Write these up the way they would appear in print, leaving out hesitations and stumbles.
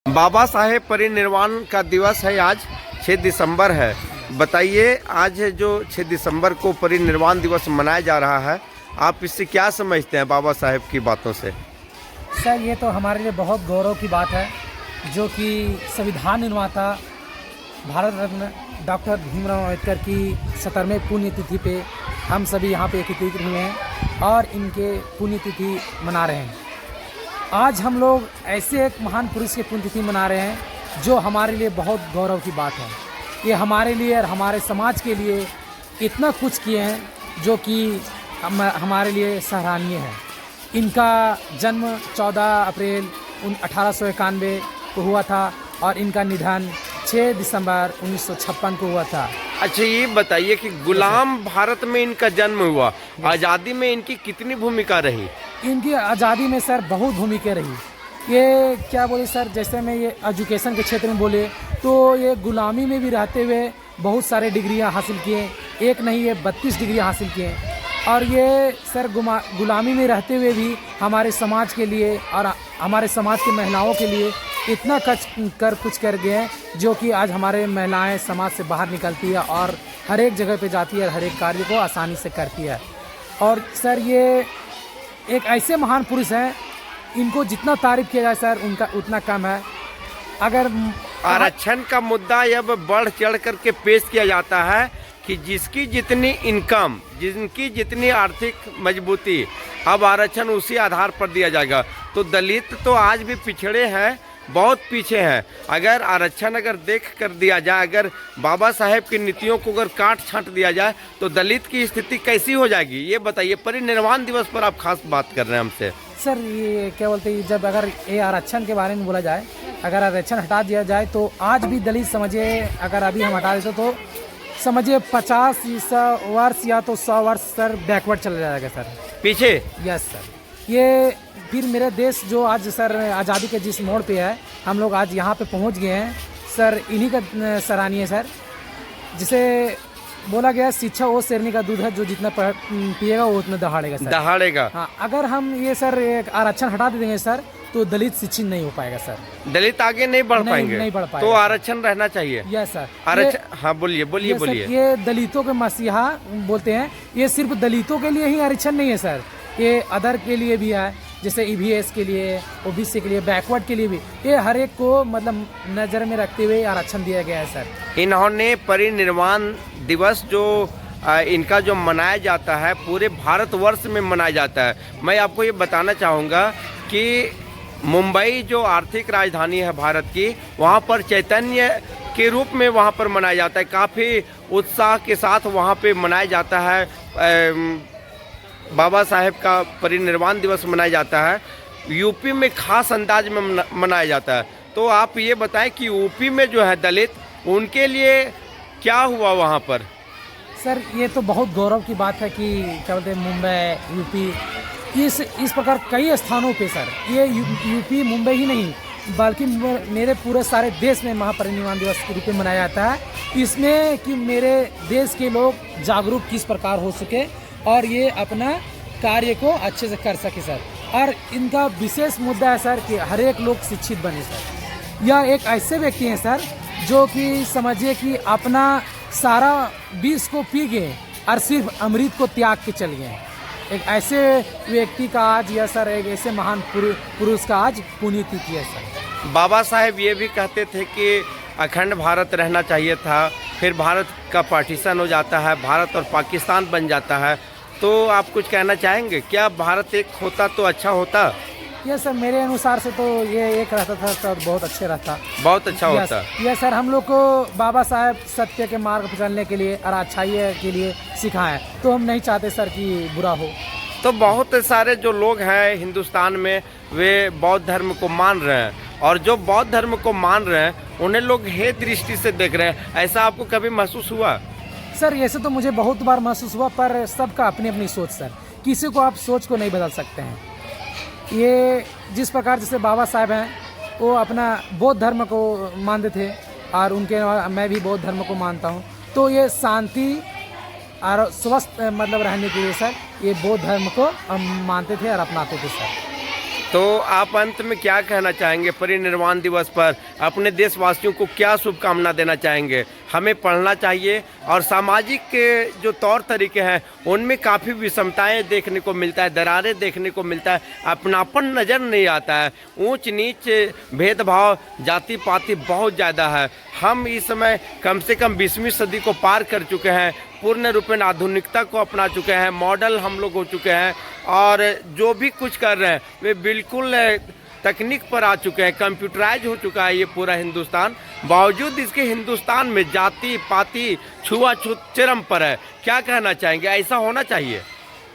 बाबा साहेब परिनिर्वाण का दिवस है आज, 6 दिसंबर है। बताइए आज जो 6 दिसंबर को परिनिर्वाण दिवस मनाया जा रहा है, आप इससे क्या समझते हैं बाबा साहेब की बातों से? सर ये तो हमारे लिए बहुत गौरव की बात है, जो कि संविधान निर्माता भारत रत्न डॉक्टर भीमराव अम्बेडकर की 70वें पुण्यतिथि पे हम सभी यहाँ पे एकत्रित हुए हैं और इनके पुण्यतिथि मना रहे हैं। आज हम लोग ऐसे एक महान पुरुष की पुण्यतिथि मना रहे हैं जो हमारे लिए बहुत गौरव की बात है। ये हमारे लिए और हमारे समाज के लिए इतना कुछ किए हैं जो कि हमारे लिए सराहनीय है। इनका जन्म 14 अप्रैल 1891 को हुआ था और इनका निधन 6 दिसंबर 1956 को हुआ था। अच्छा ये बताइए कि गुलाम भारत में इनका जन्म हुआ, आज़ादी में इनकी कितनी भूमिका रही? इनकी आज़ादी में सर बहुत भूमिका रही। ये क्या बोले सर, जैसे मैं ये एजुकेशन के क्षेत्र में बोले तो ये गुलामी में भी रहते हुए बहुत सारे डिग्रियां हासिल किए, एक नहीं ये 32 डिग्रियां हासिल किए। और ये सर गुलामी में रहते हुए भी हमारे समाज के लिए और हमारे समाज की महिलाओं के लिए इतना कुछ कर गए हैं जो कि आज हमारे महिलाएं समाज से बाहर निकलती है और हर एक जगह पे जाती है, हर एक कार्य को आसानी से करती है। और सर ये एक ऐसे महान पुरुष हैं, इनको जितना तारीफ किया जाए सर उनका उतना कम है। अगर आरक्षण का मुद्दा अब बढ़ चढ़ करके पेश किया जाता है कि जिसकी जितनी इनकम, जिनकी जितनी आर्थिक मजबूती, अब आरक्षण उसी आधार पर दिया जाएगा। तो दलित तो आज भी पिछड़े हैं, बहुत पीछे हैं। अगर आरक्षण देख कर दिया जाए, अगर बाबा साहेब की नीतियों को अगर काट छांट दिया जाए तो दलित की स्थिति कैसी हो जाएगी, ये बताइए। परिनिर्वाण दिवस पर आप खास बात कर रहे हैं हमसे। सर ये क्या बोलते हैं, जब अगर ये आरक्षण के बारे में बोला जाए, अगर आरक्षण हटा दिया जाए तो आज भी दलित समझिए, अगर अभी हम हटा देते तो समझिए 50 वर्ष या तो 100 वर्ष सर बैकवर्ड चला जाएगा सर, पीछे। Yes sir. ये फिर मेरे देश जो आज सर आज़ादी के जिस मोड़ पे है, हम लोग आज यहाँ पे पहुँच गए हैं सर, इन्हीं का सराहनीय सर। जिसे बोला गया शिक्षा वो शेरनी का दूध है, जो जितना पिएगा वो उतना दहाड़ेगा सर। दहाड़ेगा। हाँ, अगर हम ये सर एक आरक्षण हटा देंगे सर तो दलित शिक्षित नहीं हो पाएगा सर, दलित आगे नहीं बढ़ पाएंगे। नहीं बढ़ पाएगा। तो आरक्षण रहना चाहिए। Yes sir. आरक्षण, हाँ बोलिए बोलिए बोलिए। ये दलितों के मसीहा बोलते हैं, ये सिर्फ दलितों के लिए ही आरक्षण नहीं है सर, ये अदर के लिए भी है, जैसे ईवीएस के लिए, ओबीसी के लिए, बैकवर्ड के लिए भी, ये हर एक को मतलब नज़र में रखते हुए आरक्षण दिया गया है सर। इन्होंने परिनिर्वाण दिवस जो इनका जो मनाया जाता है पूरे भारतवर्ष में मनाया जाता है। मैं आपको ये बताना चाहूँगा कि मुंबई जो आर्थिक राजधानी है भारत की, वहाँ पर चैतन्य के रूप में वहाँ पर मनाया जाता है। काफ़ी उत्साह के साथ वहाँ पे मनाया जाता है, बाबा साहेब का परिनिर्वाण दिवस मनाया जाता है। यूपी में खास अंदाज में मनाया जाता है। तो आप ये बताएं कि यूपी में जो है दलित, उनके लिए क्या हुआ वहाँ पर? सर ये तो बहुत गौरव की बात है कि क्या बोलते हैं, मुंबई, यूपी, इस प्रकार कई स्थानों पे सर, ये यूपी मुंबई ही नहीं बल्कि मेरे पूरे सारे देश में महापरिनिर्वाण दिवस के रूप में मनाया जाता है। इसमें कि मेरे देश के लोग जागरूक किस प्रकार हो सके और ये अपना कार्य को अच्छे से कर सके सर। और इनका विशेष मुद्दा है सर कि हर एक लोग शिक्षित बने सर। यह एक ऐसे व्यक्ति हैं सर जो कि समझिए कि अपना सारा विष को पी गए और सिर्फ अमृत को त्याग के चल गए। एक ऐसे व्यक्ति का आज यह सर, एक ऐसे महान पुरुष का आज पुण्यतिथि है सर। बाबा साहेब ये भी कहते थे कि अखंड भारत रहना चाहिए था, फिर भारत का पार्टीशन हो जाता है, भारत और पाकिस्तान बन जाता है। तो आप कुछ कहना चाहेंगे, क्या भारत एक होता तो अच्छा होता? ये सर मेरे अनुसार से तो ये एक रहता था तो बहुत अच्छे रहता, बहुत अच्छा होता। ये सर हम लोग को बाबा साहेब सत्य के मार्ग पर चलने के लिए और अच्छाई के लिए सिखाएं, तो हम नहीं चाहते सर कि बुरा हो। तो बहुत सारे जो लोग हैं हिंदुस्तान में, वे बौद्ध धर्म को मान रहे हैं, और जो बौद्ध धर्म को मान रहे हैं उन्हें लोग हे दृष्टि से देख रहे हैं, ऐसा आपको कभी महसूस हुआ? सर ऐसे तो मुझे बहुत बार महसूस हुआ, पर सबका अपनी अपनी सोच सर, किसी को आप सोच को नहीं बदल सकते हैं। ये जिस प्रकार जैसे बाबा साहब हैं वो अपना बौद्ध धर्म को मानते थे और उनके मैं भी बौद्ध धर्म को मानता हूँ, तो ये शांति और स्वस्थ मतलब रहने के लिए सर ये बौद्ध धर्म को हम मानते थे और अपनाते थे सर। तो आप अंत में क्या कहना चाहेंगे परिनिर्वाण दिवस पर? अपने देशवासियों को क्या शुभकामना देना चाहेंगे? हमें पढ़ना चाहिए और सामाजिक के जो तौर तरीके हैं उनमें काफ़ी विषमताएं देखने को मिलता है, दरारें देखने को मिलता है, अपनापन नज़र नहीं आता है, ऊंच नीच भेदभाव जाति पाति बहुत ज़्यादा है। हम इस समय कम से कम 20वीं सदी को पार कर चुके हैं, पूर्ण रूपेण आधुनिकता को अपना चुके हैं, मॉडल हम लोग हो चुके हैं और जो भी कुछ कर रहे हैं वे बिल्कुल तकनीक पर आ चुके हैं, कंप्यूटराइज हो चुका है ये पूरा हिंदुस्तान। बावजूद इसके हिंदुस्तान में जाति पाति छुआछूत चरम पर है। क्या कहना चाहेंगे, ऐसा होना चाहिए?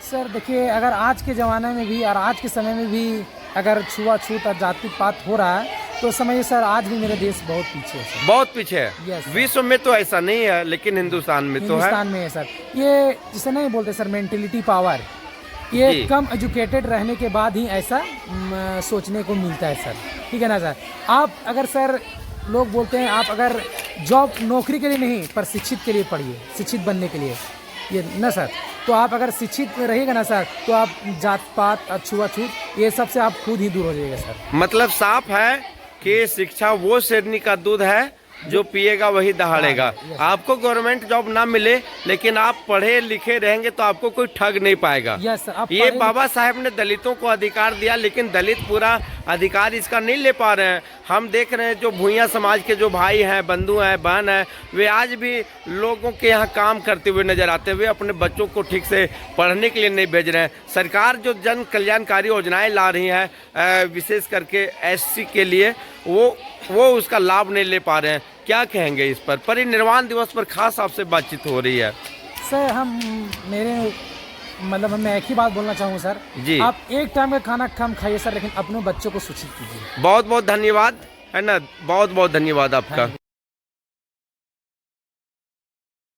सर देखिए, अगर आज के ज़माने में भी और आज के समय में भी अगर छुआछूत और जाति पात हो रहा है तो समझिए सर आज भी मेरा देश बहुत पीछे है सर। बहुत पीछे है। Yes, विश्व में तो ऐसा नहीं है लेकिन हिंदुस्तान में तो है। हिंदुस्तान में है सर। ये जिसे नहीं बोलते सर मेंटेलिटी पावर, ये कम एजुकेटेड रहने के बाद ही ऐसा सोचने को मिलता है सर। ठीक है ना सर? आप अगर सर लोग बोलते हैं आप अगर जॉब नौकरी के लिए नहीं पर शिक्षित के लिए पढ़िए, शिक्षित बनने के लिए ये ना सर, तो आप अगर शिक्षित रहेगा ना सर तो आप जात पात छुआछूत ये सब से आप खुद ही दूर हो जाइएगा सर। मतलब साफ है कि शिक्षा वो शेरनी का दूध है जो पिएगा वही दहाड़ेगा। आपको गवर्नमेंट जॉब ना मिले लेकिन आप पढ़े लिखे रहेंगे तो आपको कोई ठग नहीं पाएगा। Yes sir. ये बाबा साहब ने दलितों को अधिकार दिया लेकिन दलित पूरा अधिकार इसका नहीं ले पा रहे हैं। हम देख रहे हैं जो भूइया समाज के जो भाई हैं, बंधु हैं, बहन हैं, वे आज भी लोगों के यहाँ काम करते हुए नजर आते हुए अपने बच्चों को ठीक से पढ़ने के लिए नहीं भेज रहे हैं। सरकार जो जन कल्याणकारी योजनाएं ला रही हैं विशेष करके SC के लिए वो उसका लाभ नहीं ले पा रहे हैं। क्या कहेंगे इस पर? परिनिर्वाण दिवस पर खास आपसे बातचीत हो रही है सर। मैं एक ही बात बोलना चाहूँगा सर जी, आप एक टाइम का खाना कम खाइए सर लेकिन अपने बच्चों को सूचित कीजिए। बहुत बहुत धन्यवाद है ना, बहुत बहुत धन्यवाद आपका।